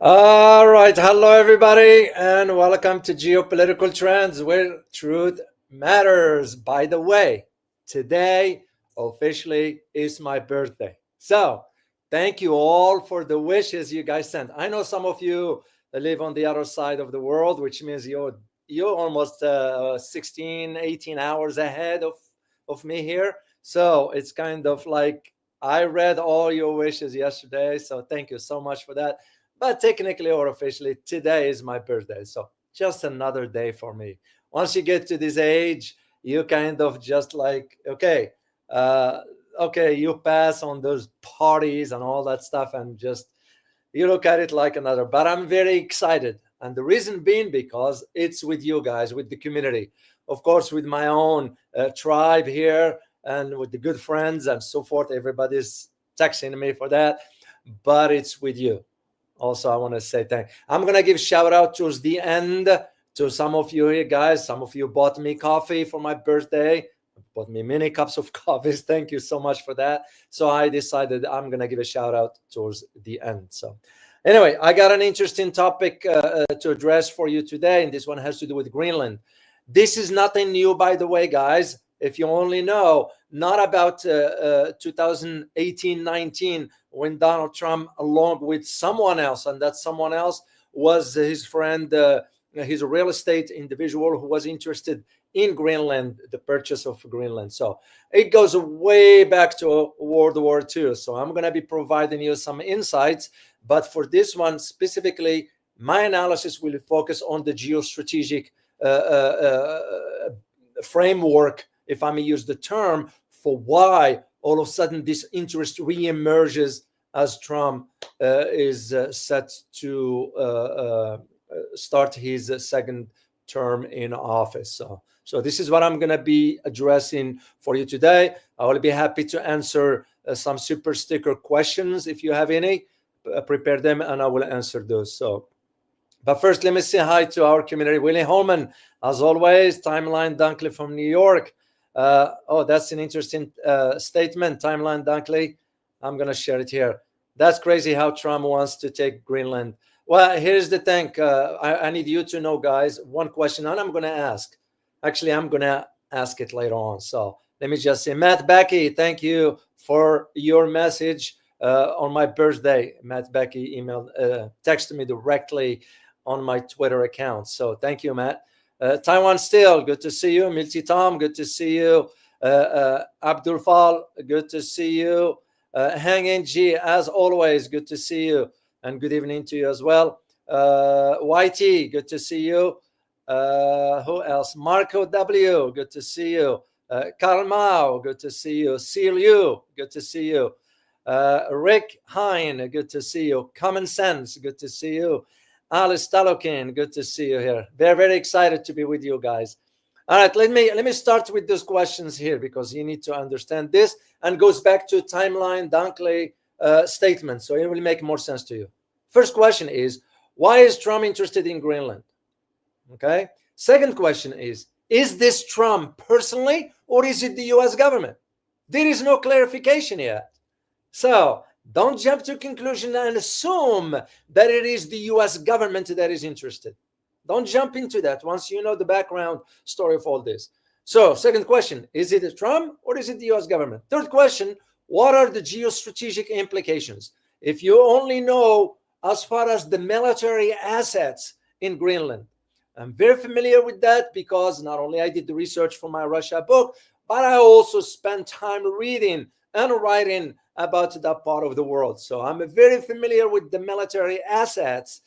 All right. Hello, everybody, and welcome to Geopolitical Trends where truth matters. By the way, today officially is my birthday. So, thank you all for the wishes you guys sent. I know some of you live on the other side of the world, which means you're almost 16, 18 hours ahead of me here. So, it's kind of like I read all your wishes yesterday. So, thank you so much for that, but technically or officially, today is my birthday. So just another day for me. Once you get to this age, you kind of just like, uh, okay, you pass on those parties and all that stuff, and just you look at it like another. But I'm very excited. And the reason being because it's with you guys, with the community, of course, with my own tribe here and with the good friends and so forth. Everybody's texting me for that, but it's with you. Also, I want to say thank. I'm gonna give shout out towards the end to some of you here, guys. Some of you bought me coffee for my birthday, bought me many cups of coffees. Thank you so much for that. So I decided I'm gonna give a shout out towards the end. So anyway, I got an interesting topic to address for you today, and this one has to do with Greenland. This is nothing new, by the way, guys. If you only know, not about 2018-19, when Donald Trump, along with someone else, and that someone else was his friend, his real estate individual who was interested in Greenland, the purchase of Greenland. So it goes way back to World War II. So I'm going to be providing you some insights. But for this one specifically, my analysis will focus on the geostrategic framework, if I may use the term, for why all of a sudden this interest reemerges as Trump is set to start his second term in office. So this is what I'm going to be addressing for you today. I will be happy to answer some super sticker questions if you have any. Prepare them and I will answer those. So, but first, let me say hi to our community. Willie Holman, as always, Timeline Dunkley from New York. That's an interesting statement, Timeline Dunkley. I'm going to share it here. That's crazy how Trump wants to take Greenland. Well, here's the thing. I need you to know, guys, one question, and I'm going to ask. Actually, I'm going to ask it later on. So let me just say, Matt Becky, thank you for your message on my birthday. Matt Becky texted me directly on my Twitter account. So thank you, Matt. Taiwan Still, good to see you. Milty Tom, good to see you. Abdul Fal, good to see you. Hang in G, as always, good to see you. And good evening to you as well. YT, good to see you. Who else? Marco W, good to see you. Karl Mao, good to see you. Seal you, good to see you. Rick Hine, good to see you. Common Sense, good to see you. Alice Talokin, good to see you here. Very, very excited to be with you guys. All right, let me start with those questions here because you need to understand this, and goes back to Timeline Dunkley statement, so it will make more sense to you. First question is, why is Trump interested in Greenland? Okay. Second question is this Trump personally, or is it the US government? There is no clarification yet. So don't jump to conclusion and assume that it is the US government that is interested. Don't jump into that once you know the background story of all this. So, second question, is it Trump or is it the US government? Third question, what are the geostrategic implications? If you only know as far as the military assets in Greenland, I'm very familiar with that because not only I did the research for my Russia book, but I also spent time reading and writing about that part of the world. So I'm very familiar with the military assets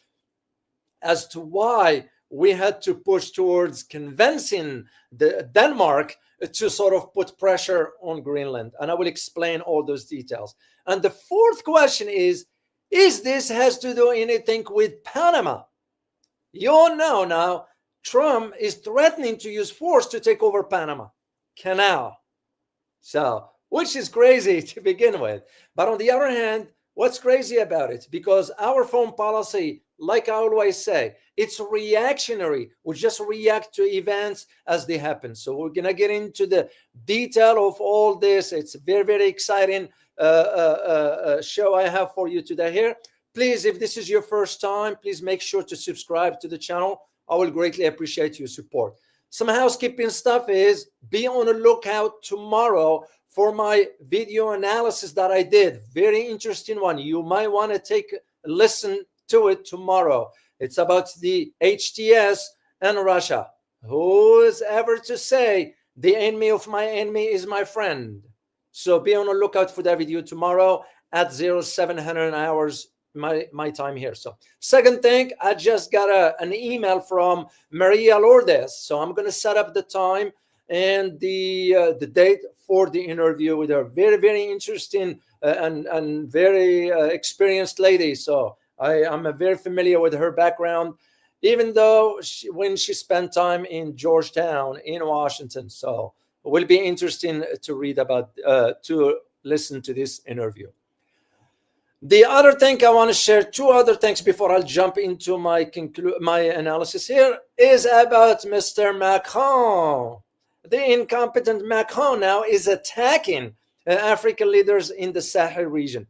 as to why we had to push towards convincing Denmark to sort of put pressure on Greenland. And I will explain all those details. And the fourth question is this has to do anything with Panama? You all know now Trump is threatening to use force to take over Panama Canal. So, which is crazy to begin with. But on the other hand, what's crazy about it? Because our foreign policy, like I always say, it's reactionary. We just react to events as they happen. So we're going to get into the detail of all this. It's a very, very exciting show I have for you today here. Please, if this is your first time, please make sure to subscribe to the channel. I will greatly appreciate your support. Some housekeeping stuff is be on the lookout tomorrow for my video analysis that I did. Very interesting one. You might want to take a listen to it tomorrow. It's about the HTS and Russia. Who is ever to say the enemy of my enemy is my friend? So be on the lookout for that video tomorrow at 0700 hours my time here. So second thing, I just got an email from Maria Lourdes. So I'm going to set up the time and the date for the interview with her. Very, very interesting and very experienced lady. So I'm very familiar with her background, even though when she spent time in Georgetown in Washington. So it will be interesting to read about, to listen to this interview. The other thing I want to share, two other things before I'll jump into my analysis here, is about Mr. Macron. The incompetent Macron now is attacking African leaders in the Sahel region,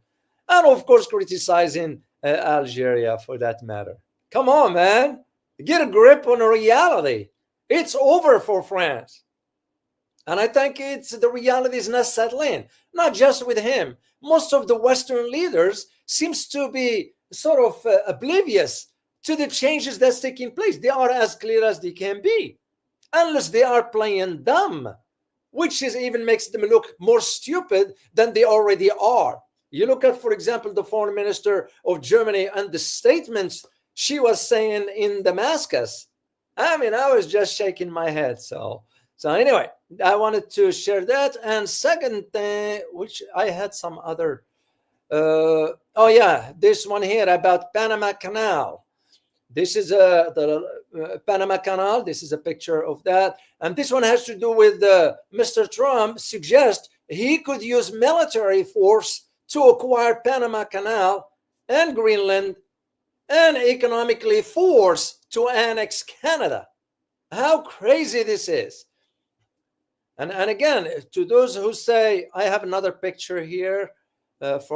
and of course criticizing Algeria for that matter. Come on, man, get a grip on reality. It's over for France. And I think the reality is not settling, not just with him. Most of the Western leaders seems to be sort of oblivious to the changes that's taking place. They are as clear as they can be, unless they are playing dumb, which even makes them look more stupid than they already are. You look at, for example, the foreign minister of Germany and the statements she was saying in Damascus. I mean, I was just shaking my head. So anyway, I wanted to share that. And second thing, which I had some other, this one here about Panama Canal. This is the Panama Canal. This is a picture of that. And this one has to do with Mr. Trump suggests he could use military force to acquire Panama Canal and Greenland and economically force to annex Canada. How crazy this is. And again, to those who say, I have another picture here this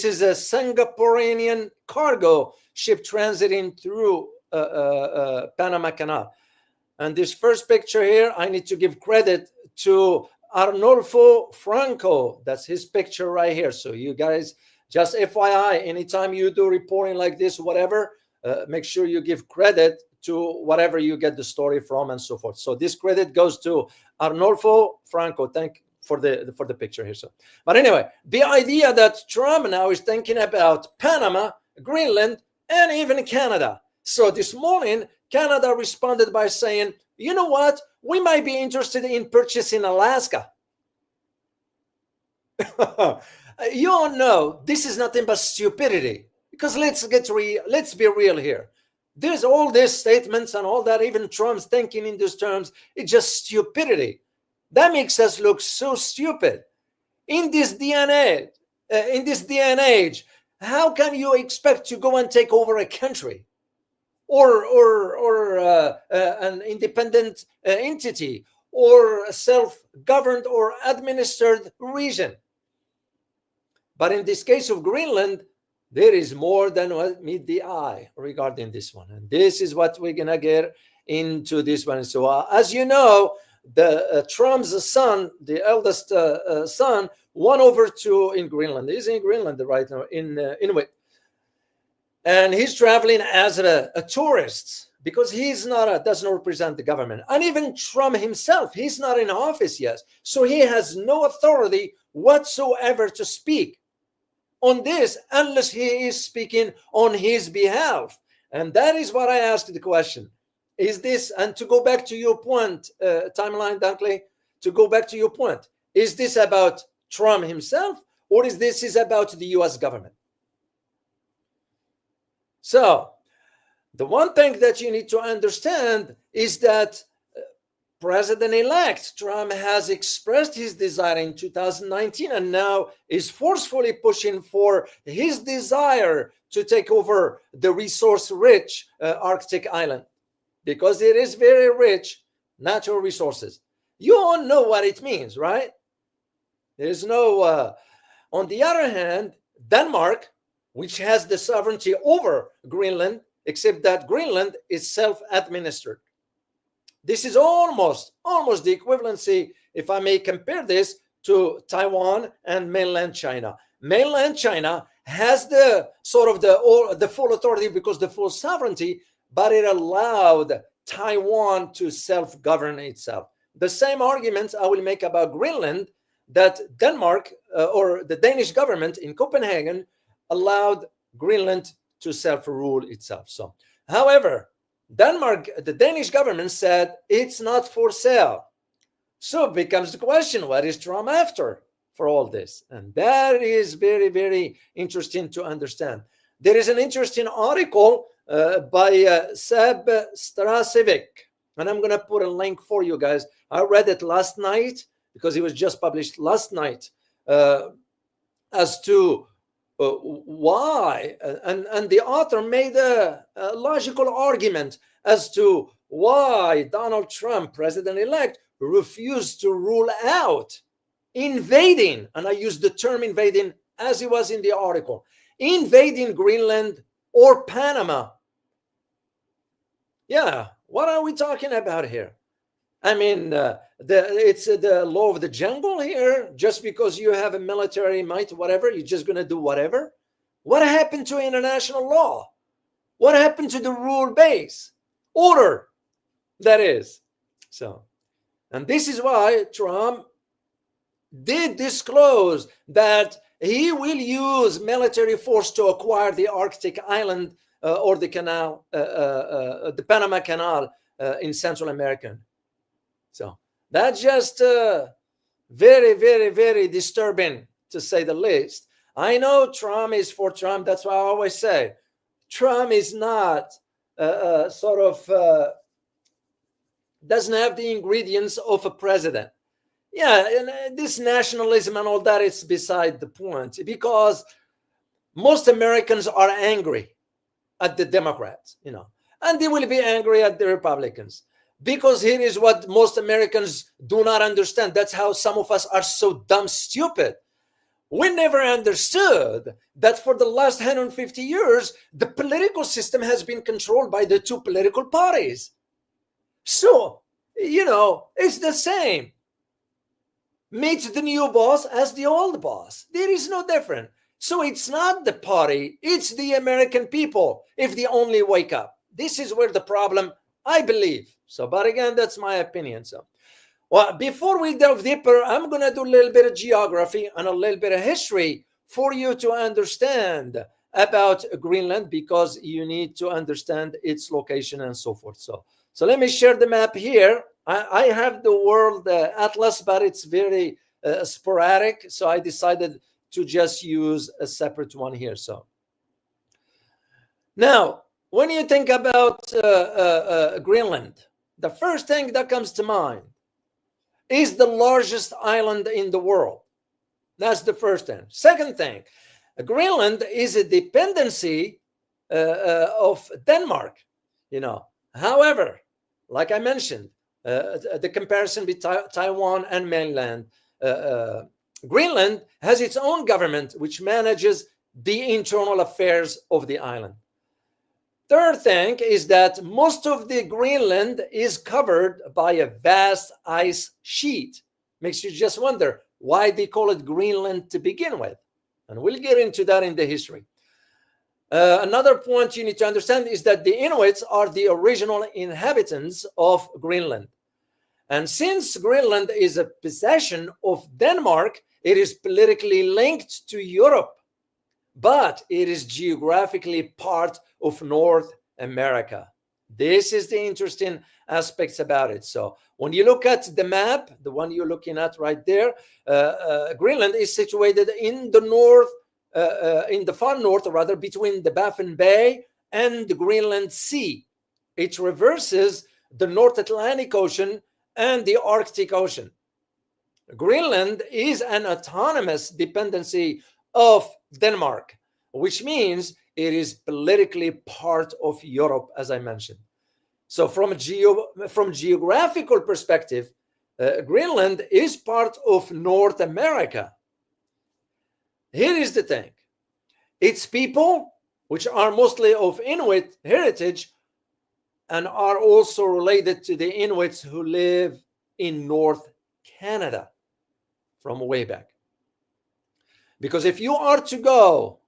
is a Singaporean cargo ship transiting through Panama Canal. And this first picture here, I need to give credit to Arnolfo Franco. That's his picture right here. So you guys, just FYI, anytime you do reporting like this, whatever, make sure you give credit to whatever you get the story from and so forth. So this credit goes to Arnolfo Franco. Thank you for the picture here. So, but anyway, the idea that Trump now is thinking about Panama, Greenland, and even Canada. So this morning, Canada responded by saying, you know what? We might be interested in purchasing Alaska. You all know this is nothing but stupidity. Because let's be real here. There's all these statements and all that, even Trump's thinking in these terms, it's just stupidity. That makes us look so stupid. In this day and age, how can you expect to go and take over a country or an independent entity or a self-governed or administered region? But in this case of Greenland, there is more than what meets the eye regarding this one. And this is what we're going to get into this one. So as you know, the Trump's son, the eldest son, won over in Greenland. He's in Greenland right now, in Inuit. And he's traveling as a tourist because he's doesn't represent the government. And even Trump himself, he's not in office yet. So he has no authority whatsoever to speak on this unless he is speaking on his behalf. And that is what I asked the question. Is this, and to go back to your point, timeline, Dunkley, to go back to your point, is this about Trump himself or is this about the US government? So the one thing that you need to understand is that President-elect Trump has expressed his desire in 2019 and now is forcefully pushing for his desire to take over the resource-rich Arctic island because it is very rich natural resources. You all know what it means, right? There's no, on the other hand, Denmark, which has the sovereignty over Greenland, except that Greenland is self-administered. This is almost the equivalency, if I may compare this, to Taiwan and mainland China. Mainland China has the sort of the full authority because the full sovereignty, but it allowed Taiwan to self-govern itself. The same argument I will make about Greenland, that Denmark or the Danish government in Copenhagen allowed Greenland to self-rule itself. So, however, the Danish government said it's not for sale. So it becomes the question, what is Trump after for all this? And that is very, very interesting to understand. There is an interesting article by Seb Strasevic, and I'm going to put a link for you guys. I read it last night because it was just published last night as to why, and the author made a logical argument as to why Donald Trump, president-elect, refused to rule out invading, and I use the term invading as it was in the article, invading Greenland or Panama. Yeah, what are we talking about here? I mean, it's the law of the jungle here. Just because you have a military might, whatever, you're just going to do whatever. What happened to international law? What happened to the rule-based order? That is. So, and this is why Trump did disclose that he will use military force to acquire the Arctic island or the canal, the Panama Canal in Central America. So that's just very, very, very disturbing, to say the least. I know Trump is for Trump. That's why I always say Trump is not doesn't have the ingredients of a president. Yeah, and this nationalism and all that is beside the point, because most Americans are angry at the Democrats, and they will be angry at the Republicans. Because here is what most Americans do not understand. That's how some of us are so dumb stupid. We never understood that for the last 150 years, the political system has been controlled by the two political parties. So, it's the same. Meet the new boss as the old boss. There is no difference. So it's not the party, it's the American people, if they only wake up. This is where the problem, I believe. So, but again, that's my opinion. So, well, before we delve deeper, I'm going to do a little bit of geography and a little bit of history for you to understand about Greenland, because you need to understand its location and so forth. So let me share the map here. I have the world atlas, but it's very sporadic. So I decided to just use a separate one here. So now, when you think about Greenland, the first thing that comes to mind is the largest island in the world. That's the first thing. Second thing, Greenland is a dependency of Denmark. However, like I mentioned, the comparison between Taiwan and mainland, Greenland has its own government, which manages the internal affairs of the island. Third thing is that most of the Greenland is covered by a vast ice sheet. Makes you just wonder why they call it Greenland to begin with. And we'll get into that in the history. Another point you need to understand is that the Inuits are the original inhabitants of Greenland. And since Greenland is a possession of Denmark, it is politically linked to Europe, but it is geographically part of North America. This is the interesting aspects about it. So when you look at the map, the one you're looking at right there, Greenland is situated in the north, in the far north, rather, between the Baffin Bay and the Greenland Sea. It traverses the North Atlantic Ocean and the Arctic Ocean. Greenland is an autonomous dependency of Denmark, which means it is politically part of Europe, as I mentioned. So from geographical perspective, Greenland is part of North America. Here is the thing. its people, which are mostly of Inuit heritage, and are also related to the Inuits who live in North Canada from way back. Because if you are to go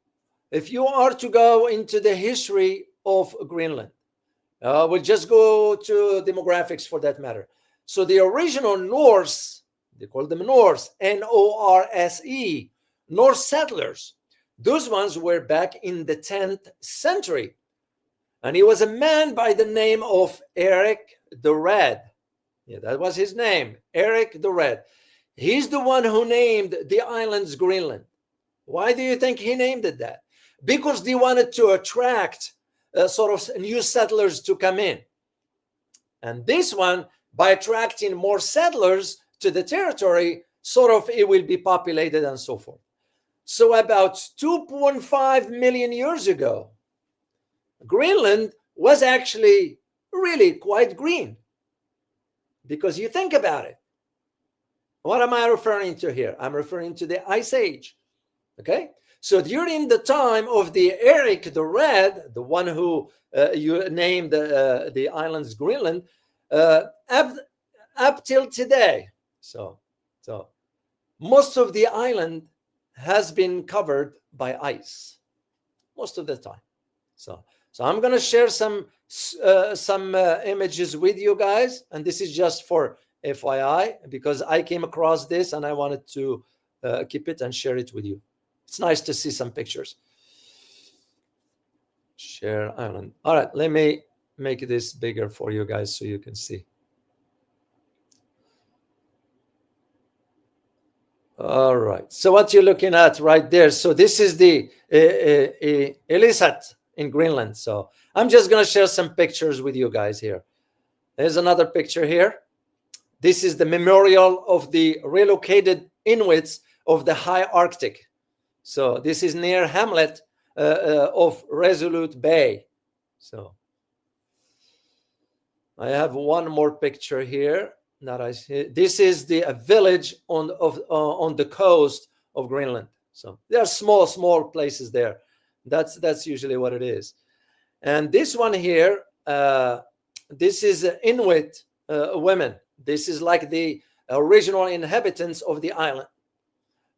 into the history of Greenland, we'll just go to demographics for that matter. So the original Norse, they call them Norse, Norse, Norse settlers, those ones were back in the 10th century. And he was a man by the name of Eric the Red. Yeah, that was his name, Eric the Red. He's the one who named the islands Greenland. Why do you think he named it that? Because they wanted to attract sort of new settlers to come in. And this one, by attracting more settlers to the territory, sort of it will be populated and so forth. So about 2.5 million years ago, Greenland was actually really quite green. Because you think about it. What am I referring to here? I'm referring to the Ice Age. Okay? So during the time of the Eric the Red, the one who you named the islands Greenland, up till today, so most of the island has been covered by ice most of the time. So I'm going to share some images with you guys, and this is just for FYI because I came across this and I wanted to keep it and share it with you. It's nice to see some pictures. Share island. All right, let me make this bigger for you guys so you can see. All right, so what you're looking at right there, so this is the Elisat in Greenland. So I'm just going to share some pictures with you guys here. There's another picture here. This is the memorial of the relocated Inuits of the high Arctic. So this is near Hamlet of Resolute Bay. So I have one more picture here that I see. This is the village on the coast of Greenland. So there are small places there. That's usually what it is. And this one here, this is Inuit women. This is like the original inhabitants of the island.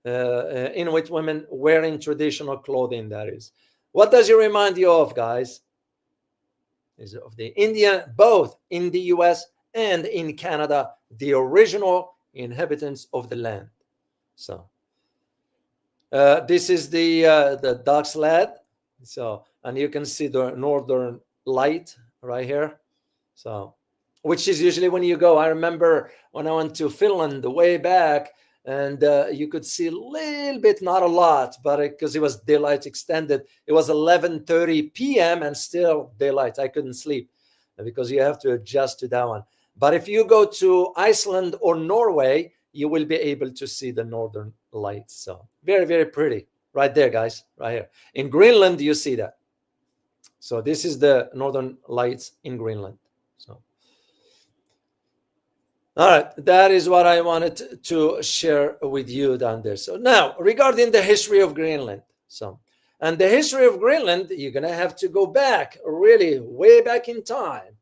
Inuit women wearing traditional clothing, that is. What does it remind you of, guys? Is of the Indian, both in the US and in Canada, the original inhabitants of the land. So this is the Duck's Lad. So, and you can see the northern light right here. So, which is usually when you go. I remember when I went to Finland way back, and you could see a little bit, not a lot, but because it was daylight extended, it was 11:30 p.m. and still daylight. I couldn't sleep because you have to adjust to that one. But if you go to Iceland or Norway, you will be able to see the northern lights. So very, very pretty right there, guys, right here. In Greenland, you see that. So this is the northern lights in Greenland. So. All right, that is what I wanted to share with you down there. So now, regarding the history of Greenland. And the history of Greenland, you're going to have to go back, really way back in time.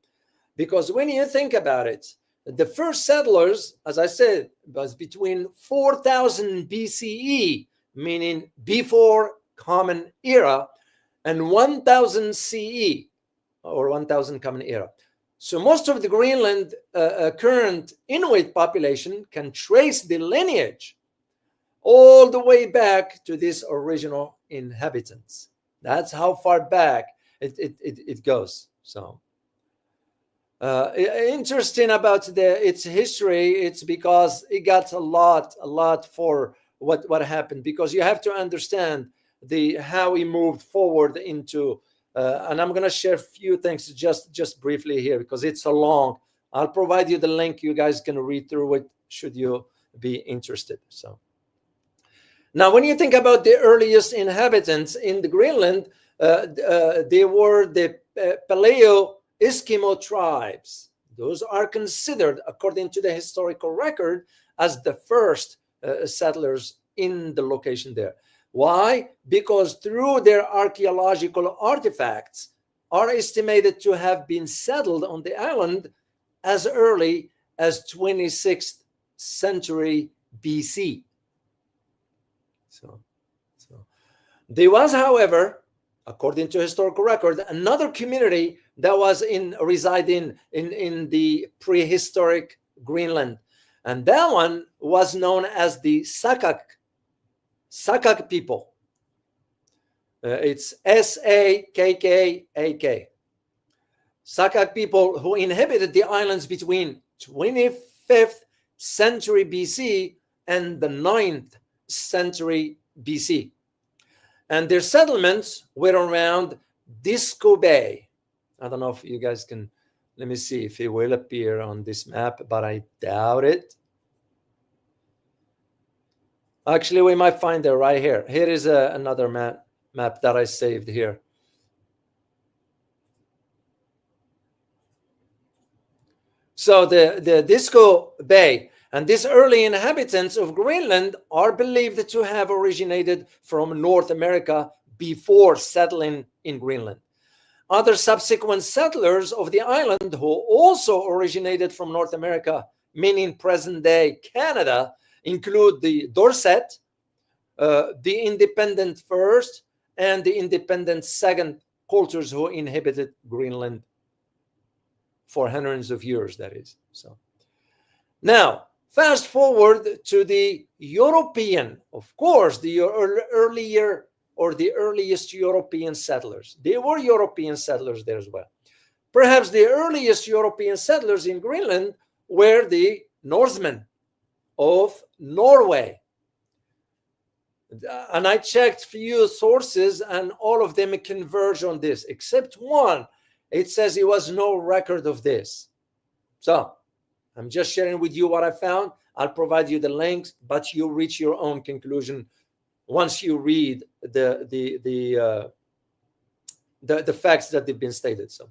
Because when you think about it, the first settlers, as I said, was between 4000 BCE, meaning before Common Era, and 1000 CE, or 1000 Common Era. So most of the Greenland current Inuit population can trace the lineage all the way back to these original inhabitants. That's how far back it goes. So interesting about its history. It's because it got a lot for what happened, because you have to understand how we moved forward into. And I'm going to share a few things just briefly here because it's so long. I'll provide you the link. You guys can read through it should you be interested. So now, when you think about the earliest inhabitants in the Greenland, they were the Paleo-Eskimo tribes. Those are considered, according to the historical record, as the first settlers in the location there. Why? Because through their archaeological artifacts are estimated to have been settled on the island as early as 26th century BC. So there was, however, according to historical record, another community that was residing in the prehistoric Greenland, and that one was known as the Sakak people. It's Sakkak. Sakak people who inhabited the islands between 25th century BC and the 9th century BC. And their settlements were around Disco Bay. I don't know if you guys can, let me see if it will appear on this map, but I doubt it. Actually, we might find it right here. Here is another map that I saved here. So the Disco Bay and these early inhabitants of Greenland are believed to have originated from North America before settling in Greenland. Other subsequent settlers of the island who also originated from North America, meaning present-day Canada, include the Dorset, the independent first, and the independent second cultures who inhabited Greenland for hundreds of years, that is. So now, fast forward to the European, of course, the earlier or the earliest European settlers. They were European settlers there as well. Perhaps the earliest European settlers in Greenland were the Norsemen of Norway. And I checked few sources and all of them converge on this, except one. It says there was no record of this. So I'm just sharing with you what I found. I'll provide you the links, but you reach your own conclusion once you read the facts that have been stated. So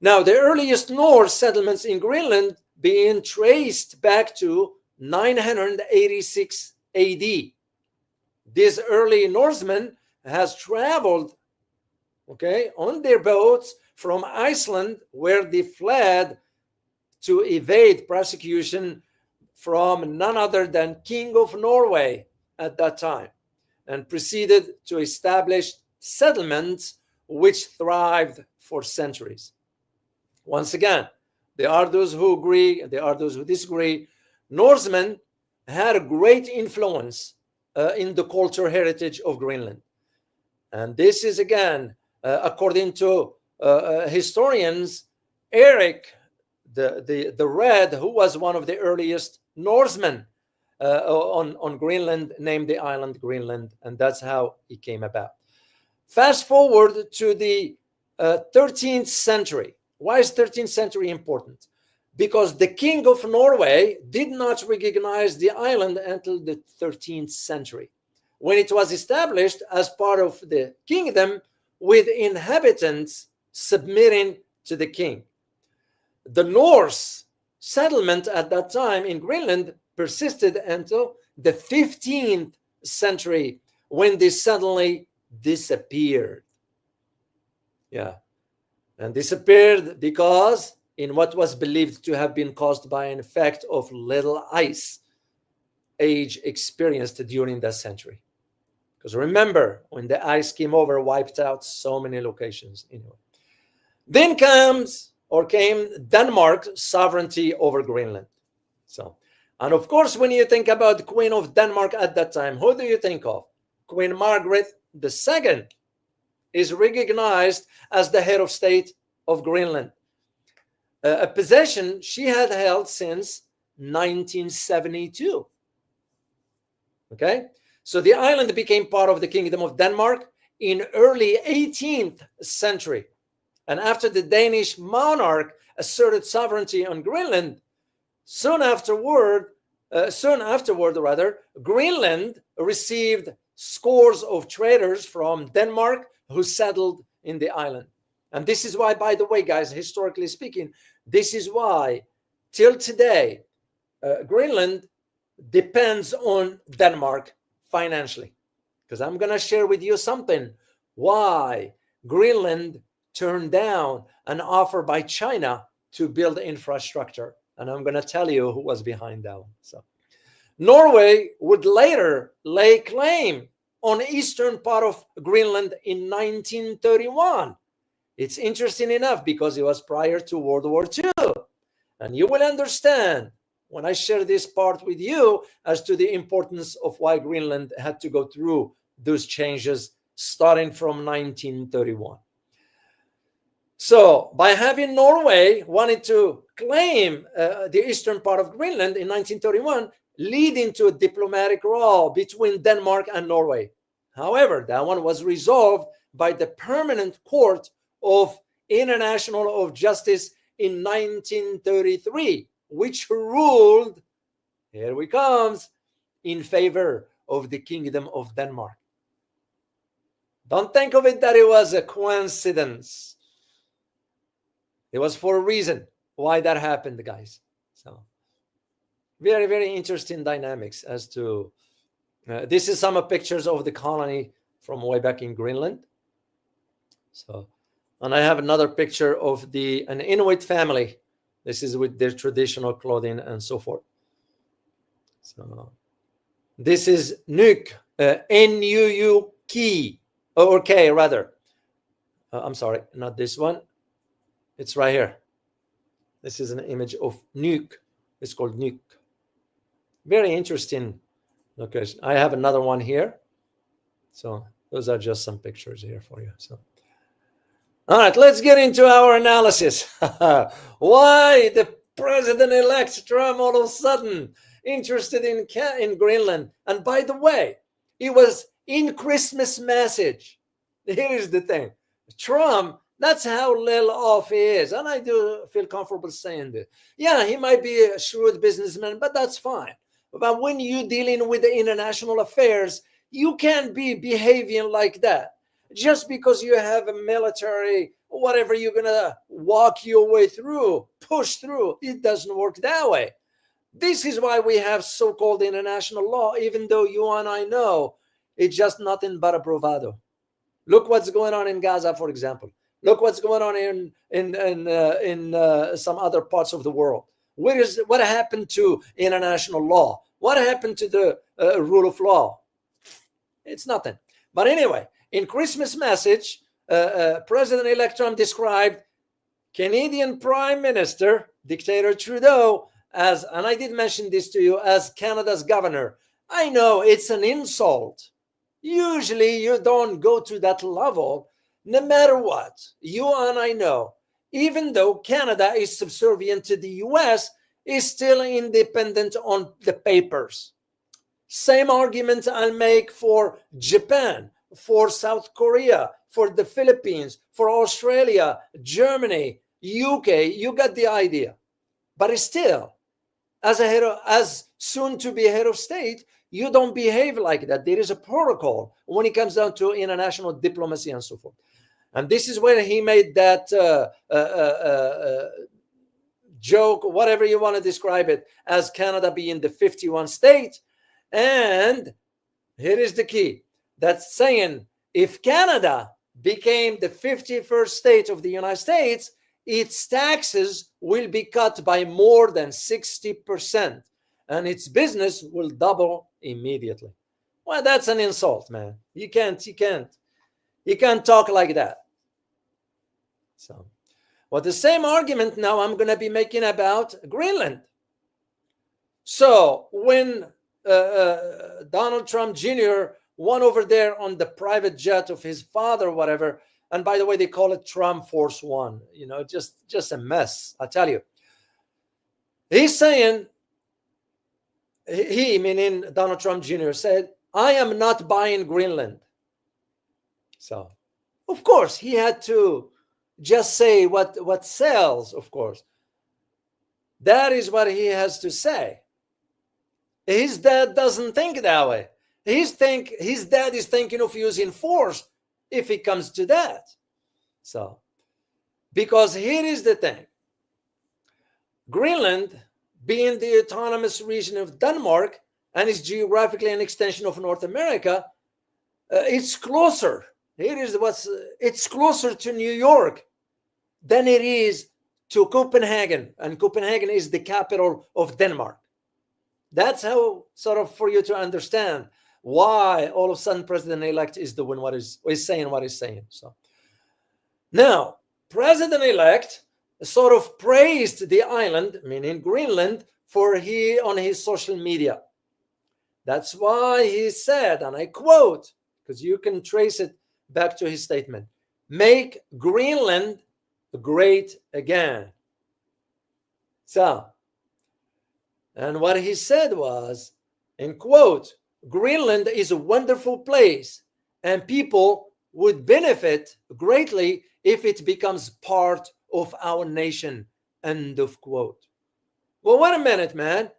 now the earliest Norse settlements in Greenland being traced back to 986 AD. These early Norsemen has traveled, on their boats from Iceland, where they fled to evade prosecution from none other than King of Norway at that time, and proceeded to establish settlements which thrived for centuries. Once again, there are those who agree and there are those who disagree. Norsemen had a great influence in the cultural heritage of Greenland. And this is, again, according to historians, Eric the Red, who was one of the earliest Norsemen on Greenland, named the island Greenland, and that's how it came about. Fast forward to the 13th century. Why is 13th century important? Because the King of Norway did not recognize the island until the 13th century, when it was established as part of the kingdom with inhabitants submitting to the king. The Norse settlement at that time in Greenland persisted until the 15th century, when they suddenly disappeared. And disappeared because in what was believed to have been caused by an effect of little ice age experienced during that century. Because remember, when the ice came over, wiped out so many locations. Anyway, then came Denmark's sovereignty over Greenland. And of course, when you think about the Queen of Denmark at that time, who do you think of? Queen Margaret II is recognized as the head of state of Greenland, a possession she had held since 1972. So the island became part of the Kingdom of Denmark in early 18th century. And after the Danish monarch asserted sovereignty on Greenland, soon afterward, Greenland received scores of traders from Denmark who settled in the island. And this is why, by the way, guys, historically speaking, this is why till today, Greenland depends on Denmark financially. because I'm going to share with you something why Greenland turned down an offer by China to build infrastructure. And I'm going to tell you who was behind that one. So Norway would later lay claim on the eastern part of Greenland in 1931. It's interesting enough because it was prior to World War II. And you will understand when I share this part with you as to the importance of why Greenland had to go through those changes starting from 1931. So by having Norway wanted to claim the eastern part of Greenland in 1931, leading to a diplomatic row between Denmark and Norway. However, that one was resolved by the Permanent Court of International of Justice in 1933, which ruled, here we comes, in favor of the Kingdom of Denmark. Don't think of it that it was a coincidence. It was for a reason why that happened, guys. So very, very interesting dynamics as to this is some pictures of the colony from way back in Greenland. So, and I have another picture of an Inuit family. This is with their traditional clothing and so forth. So this is Nuuk, N-U-U-K, or K rather. I'm sorry, not this one. It's right here. This is an image of Nuuk. It's called Nuuk. Very interesting location. I have another one here. So those are just some pictures here for you. So, all right, let's get into our analysis. Why the president-elect Trump all of a sudden interested in Greenland? And by the way, it was in Christmas message. Here is the thing. Trump, that's how little off he is. And I do feel comfortable saying this. Yeah, he might be a shrewd businessman, but that's fine. But when you're dealing with the international affairs, you can't be behaving like that. Just because you have a military, whatever, you're going to walk your way through, push through. It doesn't work that way. This is why we have so-called international law, even though you and I know it's just nothing but a bravado. Look what's going on in Gaza, for example. Look what's going on in some other parts of the world. What happened to international law? What happened to the rule of law? It's nothing. But anyway, in Christmas message, President-elect Trump described Canadian Prime Minister, Dictator Trudeau, as, and I did mention this to you, as Canada's governor. I know it's an insult. Usually you don't go to that level, no matter what. You and I know, even though Canada is subservient to the US, is still independent on the papers. Same argument I'll make for Japan, for South Korea, for the Philippines, for Australia, Germany, UK. You got the idea. But still, as soon to be head of state, you don't behave like that. There is a protocol when it comes down to international diplomacy and so forth. And this is where he made that joke, whatever you want to describe it, as Canada being the 51 state. And here is the key. That's saying if Canada became the 51st state of the United States, its taxes will be cut by more than 60%. And its business will double immediately. Well, that's an insult, man. You can't talk like that. So, well, the same argument now I'm going to be making about Greenland. So when Donald Trump Jr. went over there on the private jet of his father, whatever, and by the way, they call it Trump Force One, just a mess, I tell you. He's saying, he, meaning Donald Trump Jr., said, I am not buying Greenland. So, of course, he had to just say what sells, of course. That is what he has to say. His dad doesn't think that way. His dad is thinking of using force if it comes to that. So, because here is the thing. Greenland, being the autonomous region of Denmark and is geographically an extension of North America, it's closer. It's closer to New York than it is to Copenhagen, and Copenhagen is the capital of Denmark. That's how, sort of, for you to understand why all of a sudden President-elect is doing what is saying what he's saying. So now, President-elect sort of praised the island, meaning Greenland, on his social media. That's why he said, and I quote, because you can trace it back to his statement, "Make Greenland great again." So, and what he said was, in quote, "Greenland is a wonderful place and people would benefit greatly if it becomes part of our nation," end of quote. Well, wait a minute, man.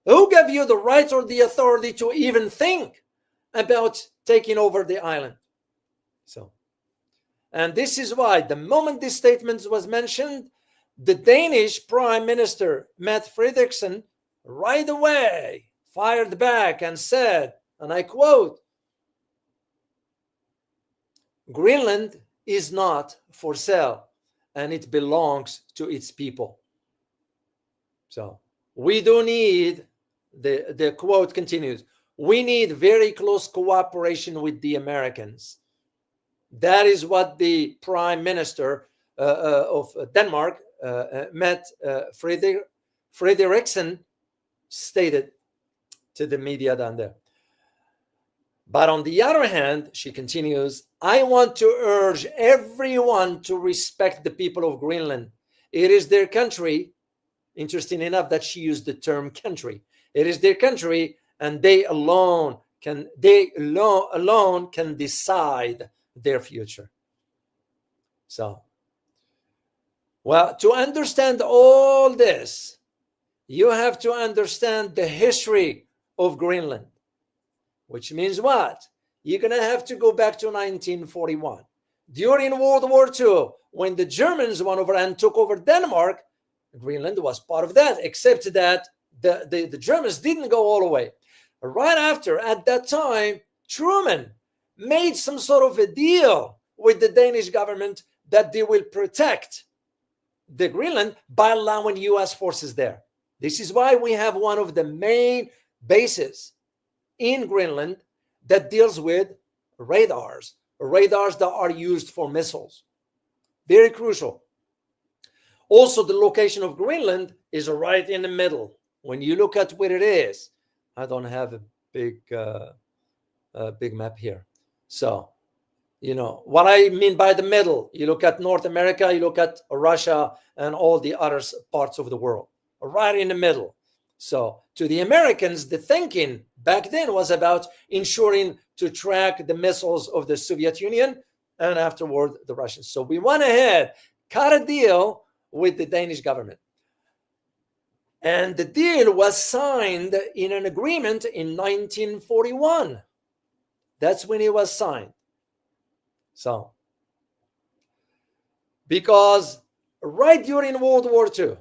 Who gave you the right or the authority to even think about taking over the island? So, and this is why the moment this statement was mentioned, the Danish Prime Minister, Mette Frederiksen, right away fired back and said, and I quote, "Greenland is not for sale and it belongs to its people." So we do need, the quote continues, "We need very close cooperation with the Americans." That is what the Prime Minister of Denmark, Mette Frederiksen, stated to the media down there. But on the other hand, she continues, "I want to urge everyone to respect the people of Greenland. It is their country." Interesting enough that she used the term country. It is their country, and they alone can decide their future. So, well, to understand all this, you have to understand the history of Greenland, which means what? You're going to have to go back to 1941. During World War II, when the Germans went over and took over Denmark, Greenland was part of that, except that the Germans didn't go all the way. Right after, at that time, Truman made some sort of a deal with the Danish government that they will protect the Greenland by allowing US forces there. This is why we have one of the main bases in Greenland that deals with radars that are used for missiles. Very crucial. Also, the location of Greenland is right in the middle. When you look at where it is, I don't have a big map here. So, you know what I mean by the middle. You look at North America, you look at Russia and all the other parts of the world, right in the middle. So to the Americans, the thinking back then was about ensuring to track the missiles of the Soviet Union and afterward the Russians. So we went ahead, cut a deal with the Danish government. And the deal was signed in an agreement in 1941. That's when it was signed. So, because right during World War II,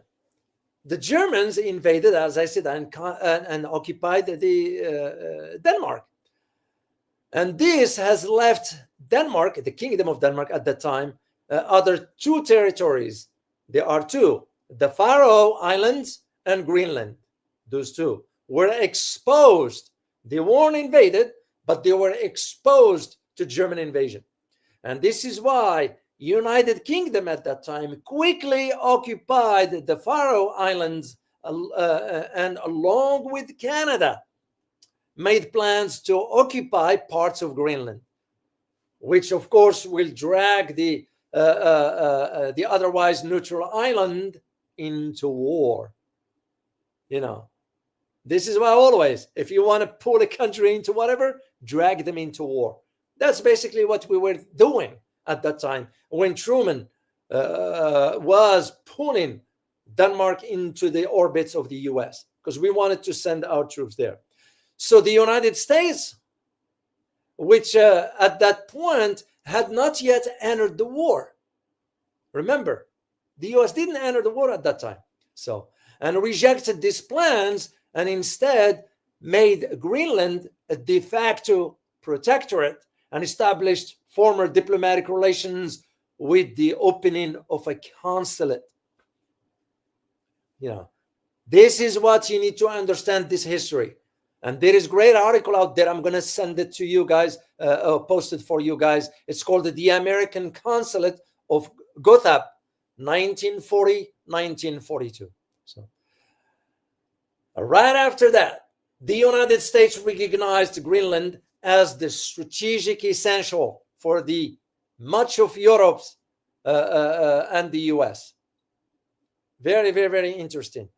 the Germans invaded, as I said, and occupied the Denmark. And this has left Denmark, the Kingdom of Denmark at that time, other two territories. There are two, the Faroe Islands and Greenland. Those two were exposed. They weren't invaded, but they were exposed to German invasion. And this is why United Kingdom at that time quickly occupied the Faroe Islands and along with Canada made plans to occupy parts of Greenland, which of course will drag the otherwise neutral island into war. You know, this is why always, if you want to pull a country into whatever, drag them into war. That's basically what we were doing at that time when Truman was pulling Denmark into the orbits of the US, because we wanted to send our troops there. So the United States, which at that point had not yet entered the war. Remember, the US didn't enter the war at that time. So, and rejected these plans and instead made Greenland a de facto protectorate and established former diplomatic relations with the opening of a consulate. This is what you need to understand this history. And there is a great article out there. I'm going to send it to you guys, post it for you guys. It's called The American Consulate of Gothap, 1940-1942. So right after that, the United States recognized Greenland as the strategic essential for the much of Europe and the US. Very, very, very interesting.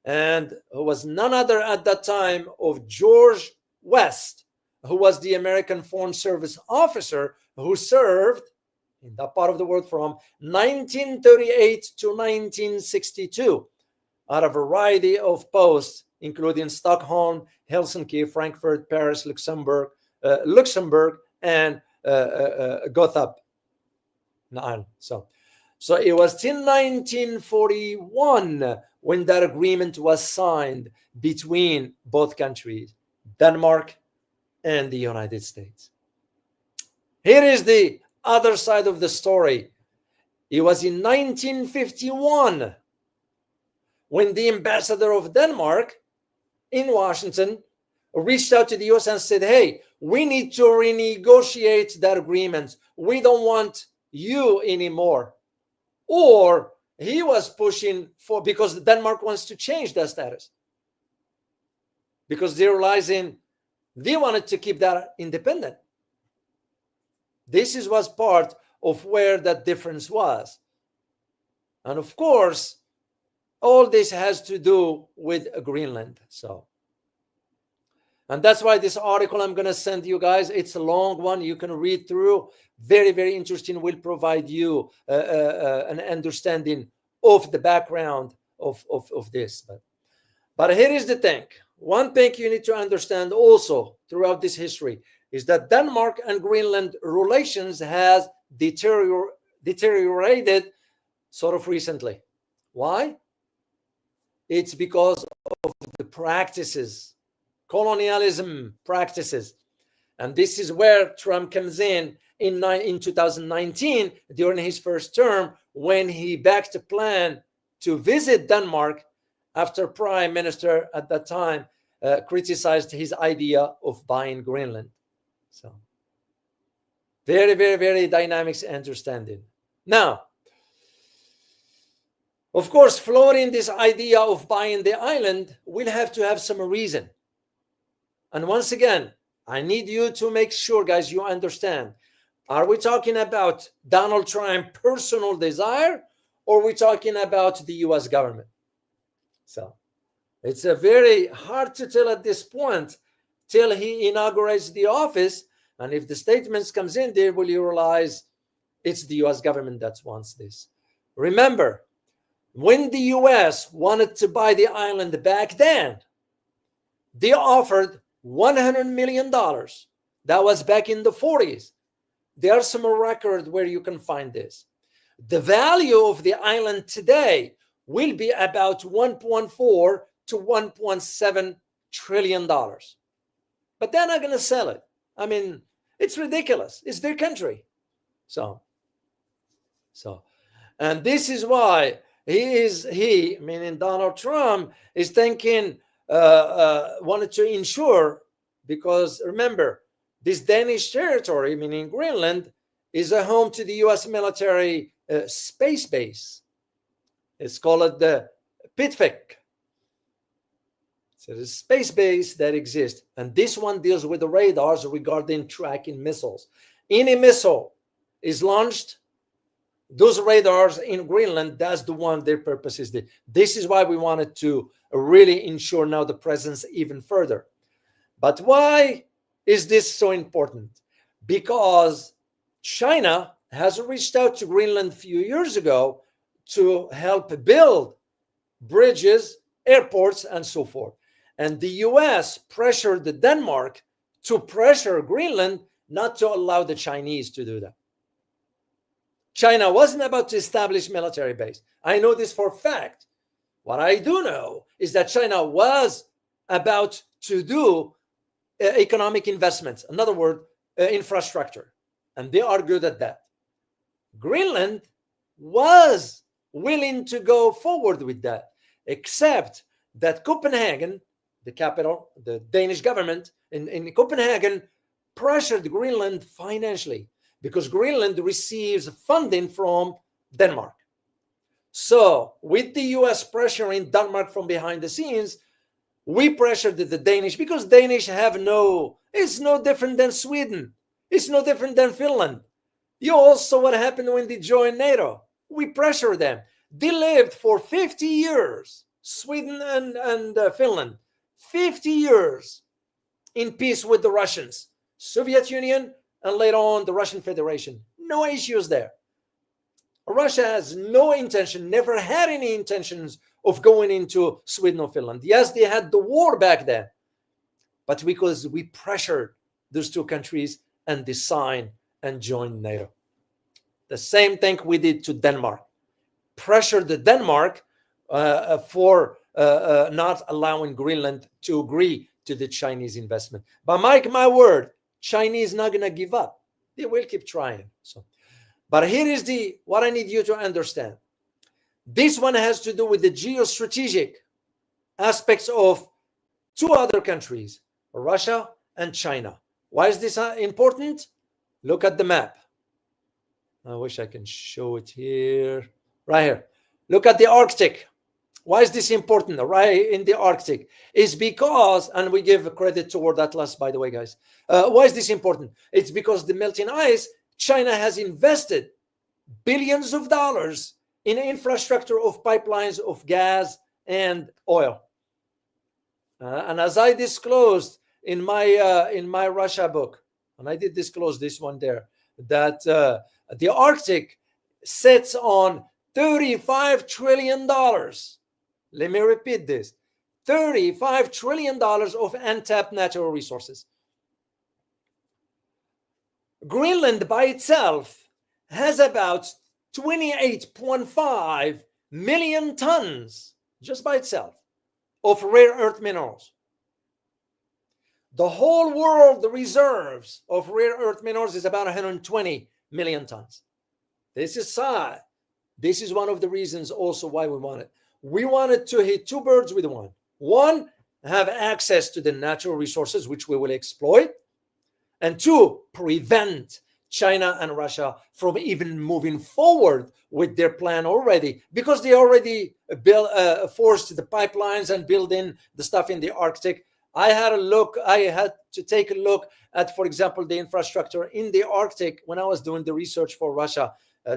And it was none other at that time of George West, who was the American Foreign Service officer who served in that part of the world from 1938 to 1962 at a variety of posts, including Stockholm, Helsinki, Frankfurt, Paris, Luxembourg, and Gothap. So it was till 1941 when that agreement was signed between both countries, Denmark and the United States. Here is the other side of the story. It was in 1951 when the ambassador of Denmark in Washington reached out to the US and said, hey, we need to renegotiate that agreement. We don't want you anymore. Or he was pushing for, because Denmark wants to change their status, because they're realizing they wanted to keep that independent. This was part of where that difference was. And of course, all this has to do with Greenland. And that's why this article I'm going to send you guys, it's a long one. You can read through. Very, very interesting. Will provide you an understanding of the background of this. But here is the thing. One thing you need to understand also throughout this history is that Denmark and Greenland relations has deteriorated sort of recently. Why? It's because of the practices, colonialism practices. And this is where Trump comes in 2019 during his first term, when he backed a plan to visit Denmark after Prime Minister at that time criticized his idea of buying Greenland. So very, very, very dynamic understanding. Now, of course, floating this idea of buying the island will have to have some reason. And once again, I need you to make sure, guys, you understand. Are we talking about Donald Trump's personal desire, or are we talking about the US government? So it's a very hard to tell at this point till he inaugurates the office. And if the statements comes in there, will you realize it's the US government that wants this. Remember, when the US wanted to buy the island back then, they offered $100 million. That was back in the 40s. There are some records where you can find this. The value of the island today will be about $1.4 to $1.7 trillion. But they're not going to sell it. I mean, it's ridiculous. It's their country. So, and this is why meaning Donald Trump, is thinking, wanted to ensure, because remember, this Danish territory, meaning Greenland, is a home to the US military space base. It's called the Pitvik. So the space base that exists. And this one deals with the radars regarding tracking missiles. Any missile is launched, those radars in Greenland, that's the one their purpose is. This is why we wanted to really ensure now the presence even further. But why is this so important? Because China has reached out to Greenland a few years ago to help build bridges, airports, and so forth. And the US pressured the Denmark to pressure Greenland not to allow the Chinese to do that. China wasn't about to establish military base. I know this for a fact. What I do know is that China was about to do economic investments. In other words, infrastructure, and they are good at that. Greenland was willing to go forward with that, except that Copenhagen, the capital, the Danish government in Copenhagen, pressured Greenland financially because Greenland receives funding from Denmark. So with the US pressuring Denmark from behind the scenes, we pressured the Danish because Danish have it's no different than Sweden. It's no different than Finland. You also what happened when they joined NATO. We pressure them. They lived for 50 years, Sweden and Finland, 50 years in peace with the Russians, Soviet Union, and later on the Russian Federation. No issues there. Russia has no intention, never had any intentions of going into Sweden or Finland. Yes, they had the war back then, but because we pressured those two countries and they signed and joined NATO. The same thing we did to Denmark. Pressured the Denmark for not allowing Greenland to agree to the Chinese investment. But mark my word, Chinese not going to give up. They will keep trying. But here is what I need you to understand. This one has to do with the geostrategic aspects of two other countries, Russia and China. Why is this important? Look at the map. I wish I can show it here. Right here. Look at the Arctic. Why is this important? Right in the Arctic is because, and we give credit toward Atlas, by the way, guys. Why is this important? It's because the melting ice, China has invested billions of dollars in infrastructure of pipelines of gas and oil. And as I disclosed in my Russia book, and I did disclose this one there, that the Arctic sits on $35 trillion. Let me repeat this. $35 trillion of untapped natural resources. Greenland by itself has about 28.5 million tons just by itself of rare earth minerals. The whole world reserves of rare earth minerals is about 120 million tons. This is sad. This is one of the reasons also why we want it. We wanted to hit two birds with one. One, have access to the natural resources, which we will exploit. And two, prevent China and Russia from even moving forward with their plan already, because they already forced the pipelines and building the stuff in the Arctic. I had to take a look at, for example, the infrastructure in the Arctic when I was doing the research for Russia.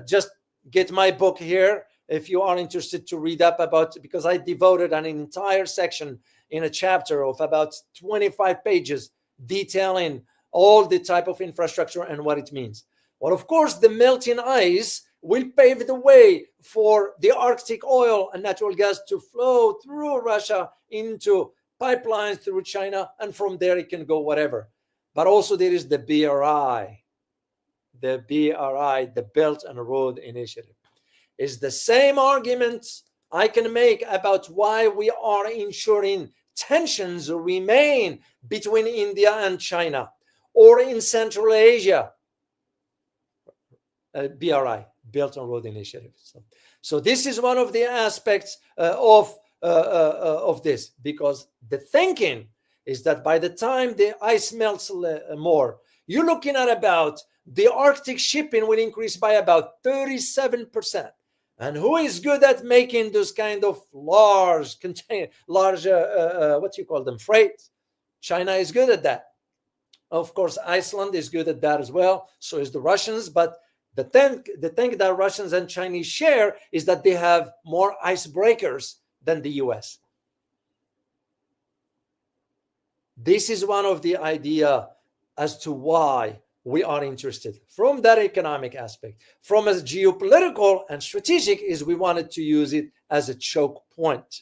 Just get my book here if you are interested to read up about, because I devoted an entire section in a chapter of about 25 pages detailing all the type of infrastructure and what it means. Well, of course, the melting ice will pave the way for the Arctic oil and natural gas to flow through Russia into pipelines through China, and from there it can go whatever. But also there is the BRI, the Belt and Road Initiative. Is the same argument I can make about why we are ensuring tensions remain between India and China, or in Central Asia, BRI, Belt and Road Initiative. So this is one of the aspects of this, because the thinking is that by the time the ice melts more, you're looking at about the Arctic shipping will increase by about 37%. And who is good at making those kind of large, what you call them, freight? China is good at that. Of course, Iceland is good at that as well. So is the Russians. But the thing that Russians and Chinese share is that they have more icebreakers than the US. This is one of the idea as to why we are interested from that economic aspect. From a geopolitical and strategic is we wanted to use it as a choke point.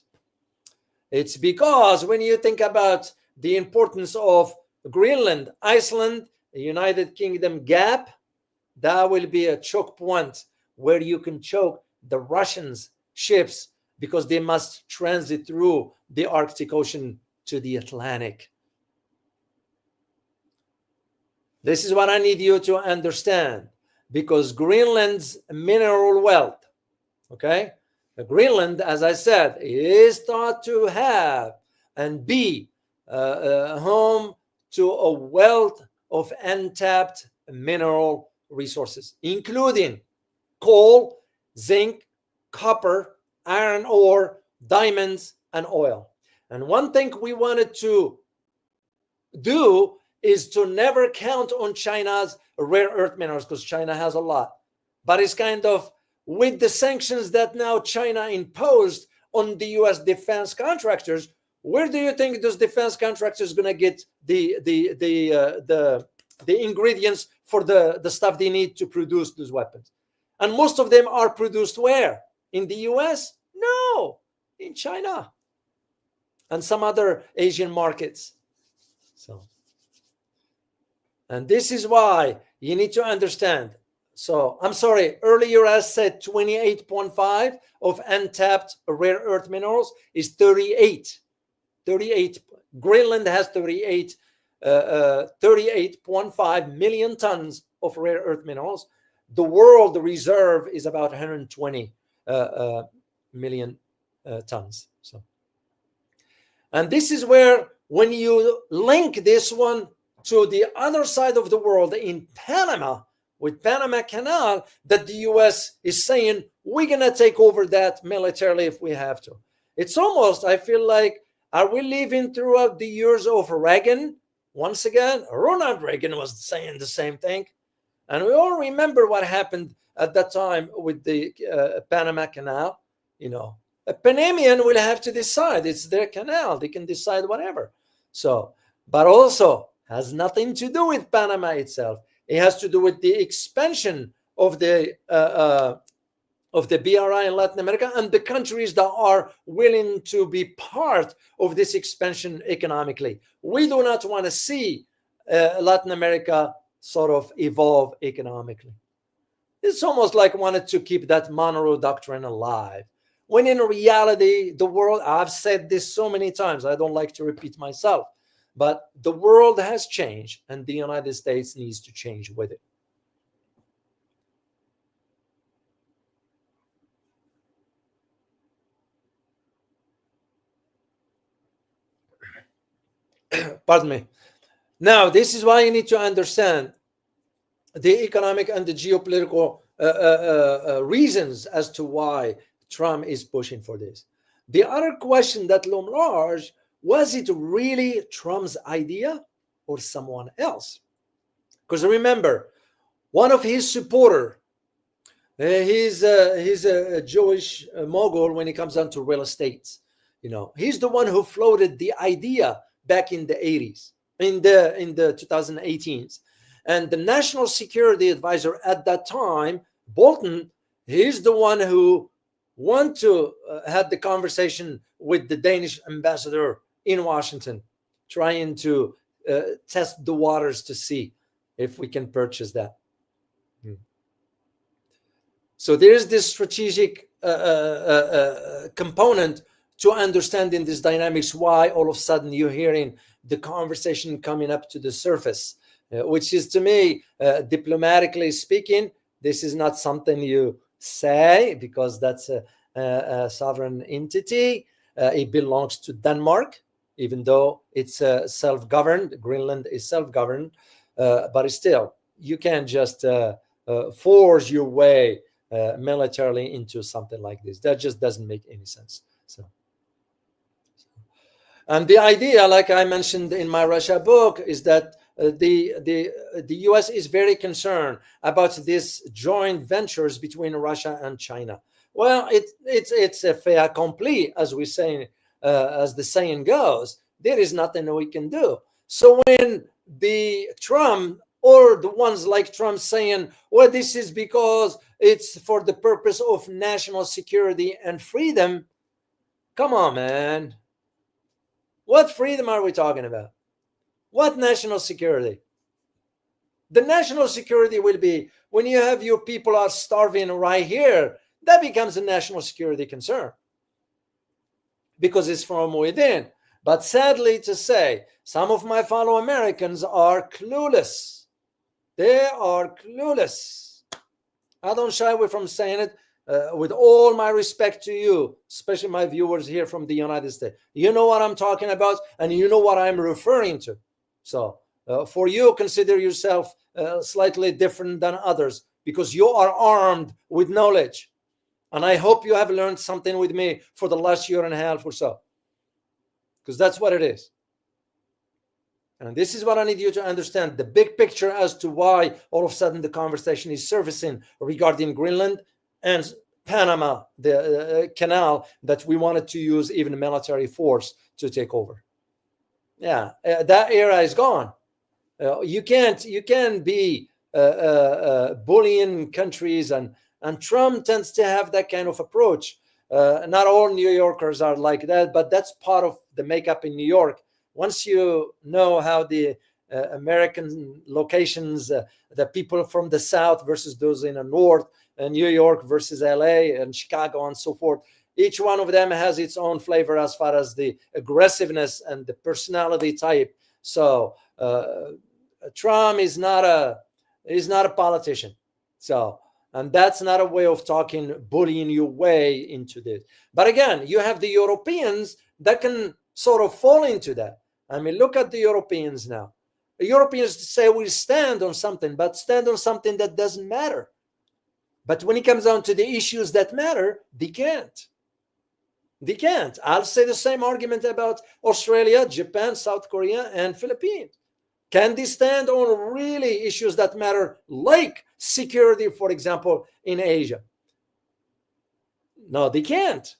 It's because when you think about the importance of Greenland, Iceland, the United Kingdom gap, that will be a choke point where you can choke the Russians' ships because they must transit through the Arctic Ocean to the Atlantic. This is what I need you to understand, because Greenland's mineral wealth, okay? Greenland, as I said, is thought to have and be home to a wealth of untapped mineral resources, including coal, zinc, copper, iron ore, diamonds, and oil. And one thing we wanted to do is to never count on China's rare earth minerals, because China has a lot. But it's kind of, with the sanctions that now China imposed on the US defense contractors, where do you think those defense contractors going to get the ingredients for the stuff they need to produce those weapons? And most of them are produced where? In the US? No, in China and some other Asian markets. So, and this is why you need to understand. So I'm sorry, earlier I said 28.5 of untapped rare earth minerals is 38. Greenland has 38.5 million tons of rare earth minerals. The world reserve is about 120 million tons. So, and this is where, when you link this one to the other side of the world in Panama, with Panama Canal, that the US is saying, we're going to take over that militarily if we have to. It's almost, I feel like, are we living throughout the years of Reagan? Once again, Ronald Reagan was saying the same thing. And we all remember what happened at that time with the Panama Canal. You know, a Panamanian will have to decide. It's their canal. They can decide whatever. So, but also has nothing to do with Panama itself. It has to do with the expansion of the BRI in Latin America and the countries that are willing to be part of this expansion economically. We do not want to see Latin America sort of evolve economically. It's almost like wanted to keep that Monroe Doctrine alive, when in reality, the world, I've said this so many times, I don't like to repeat myself, but the world has changed and the United States needs to change with it. Pardon me. Now, this is why you need to understand the economic and the geopolitical reasons as to why Trump is pushing for this. The other question that loomed large, was it really Trump's idea or someone else? Because remember, one of his supporters, he's a Jewish mogul when it comes down to real estate. You know, he's the one who floated the idea back in the 80s, in the 2018s. And the national security advisor at that time, Bolton, he's the one who wanted to have the conversation with the Danish ambassador in Washington, trying to test the waters to see if we can purchase that. So there's this strategic component to understanding these dynamics, why all of a sudden you're hearing the conversation coming up to the surface, which is, to me, diplomatically speaking, this is not something you say because that's a sovereign entity. It belongs to Denmark, even though it's self-governed. Greenland is self-governed, but still, you can't just force your way militarily into something like this. That just doesn't make any sense. So, and the idea, like I mentioned in my Russia book, is that the US is very concerned about these joint ventures between Russia and China. Well, it's a fait accompli, as we say, as the saying goes. There is nothing we can do. So when the Trump or the ones like Trump saying, well, this is because it's for the purpose of national security and freedom, come on, man. What freedom are we talking about? What national security? The national security will be when you have your people are starving right here. That becomes a national security concern because it's from within. But sadly to say, some of my fellow Americans are clueless They are clueless. I don't shy away from saying it. With all my respect to you, especially my viewers here from the United States, you know what I'm talking about, and you know what I'm referring to. So for you, consider yourself slightly different than others because you are armed with knowledge. And I hope you have learned something with me for the last year and a half or so, because that's what it is. And this is what I need you to understand, the big picture as to why all of a sudden the conversation is surfacing regarding Greenland and Panama, the canal that we wanted to use even military force to take over. Yeah, that era is gone. You can't be bullying countries, and Trump tends to have that kind of approach. Not all New Yorkers are like that, but that's part of the makeup in New York. Once you know how the American locations, the people from the South versus those in the North, New York versus LA and Chicago and so forth, each one of them has its own flavor as far as the aggressiveness and the personality type. So Trump is not a politician. So, and that's not a way of talking, bullying your way into this. But again, you have the Europeans that can sort of fall into that. I mean, look at the Europeans now. The Europeans say we stand on something, but stand on something that doesn't matter. But when it comes down to the issues that matter, they can't. They can't. I'll say the same argument about Australia, Japan, South Korea, and Philippines. Can they stand on really issues that matter, like security, for example, in Asia? No, they can't.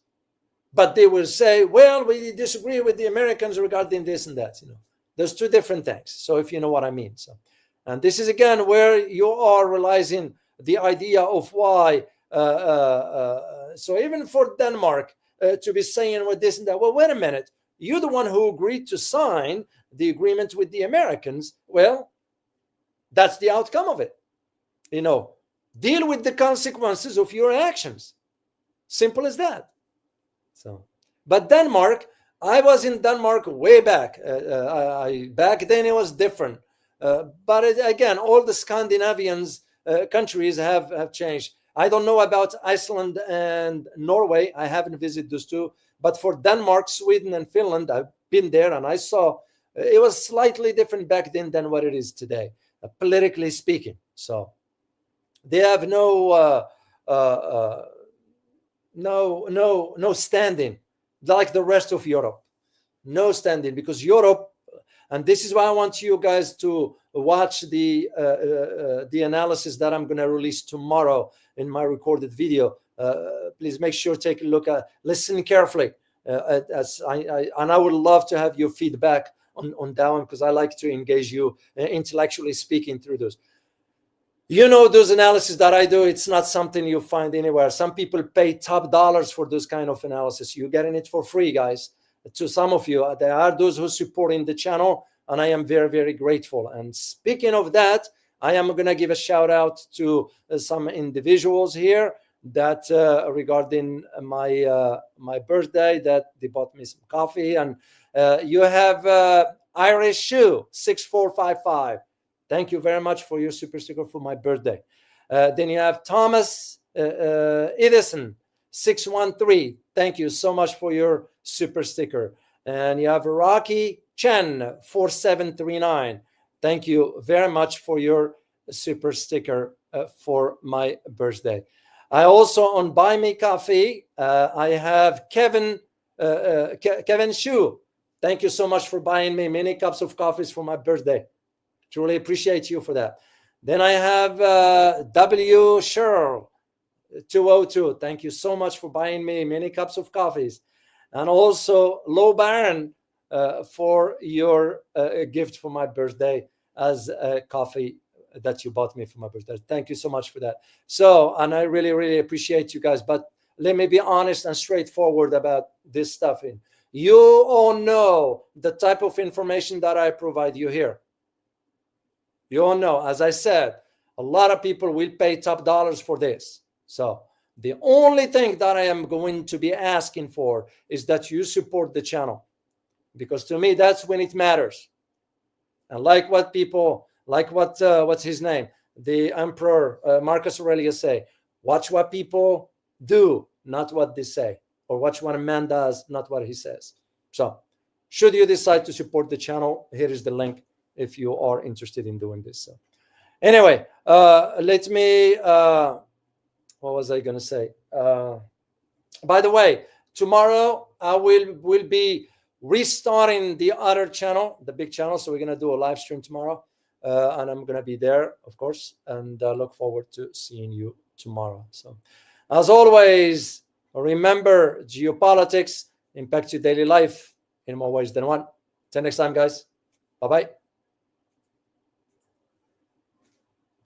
But they will say, well, we disagree with the Americans regarding this and that. There's two different things. So if you know what I mean. So, and this is again where you are realizing the idea of why. So even for Denmark to be saying with this and that, well, wait a minute. You're the one who agreed to sign the agreement with the Americans. Well, that's the outcome of it. Deal with the consequences of your actions. Simple as that. So, but Denmark, I was in Denmark way back. Back then it was different. But again, all the Scandinavians countries have changed. I don't know about Iceland and Norway. I haven't visited those two. But for Denmark, Sweden, and Finland, I've been there and I saw it was slightly different back then than what it is today, politically speaking. So they have no standing like the rest of Europe. No standing, because Europe, and this is why I want you guys to watch the analysis that I'm going to release tomorrow in my recorded video. Please make sure take a look at, listen carefully, and I would love to have your feedback on that one, because I like to engage you intellectually speaking through those. Those analyses that I do, it's not something you find anywhere. Some people pay top dollars for those kind of analysis. You're getting it for free, guys. To some of you, there are those who supporting the channel, and I am very, very grateful. And speaking of that, I am going to give a shout out to some individuals here that regarding my birthday, that they bought me some coffee. And you have Irish Shoe 6455. Thank you very much for your super sticker for my birthday. Then you have Thomas Edison 613. Thank you so much for your super sticker. And you have Rocky Chen 4739. Thank you very much for your super sticker for my birthday. I also on Buy Me Coffee, I have Kevin Shu. Thank you so much for buying me many cups of coffees for my birthday. Truly appreciate you for that. Then I have W. Sherl 202. Thank you so much for buying me many cups of coffees. And also Low Baron for your gift for my birthday as a coffee that you bought me for my birthday. Thank you so much for that. So, and I really, really appreciate you guys. But let me be honest and straightforward about this stuff. You all know the type of information that I provide you here. You all know, as I said, a lot of people will pay top dollars for this. So the only thing that I am going to be asking for is that you support the channel, because to me, that's when it matters. And like what people Like what's his name? The emperor Marcus Aurelius say, watch what people do, not what they say, or watch what a man does, not what he says. So should you decide to support the channel, here is the link if you are interested in doing this. So anyway, let me what was I going to say? By the way, tomorrow I will be restarting the other channel, the big channel. So we're going to do a live stream tomorrow, and I'm going to be there, of course, and look forward to seeing you tomorrow. So as always, remember, geopolitics impacts your daily life in more ways than one. Till next time, guys. Bye-bye.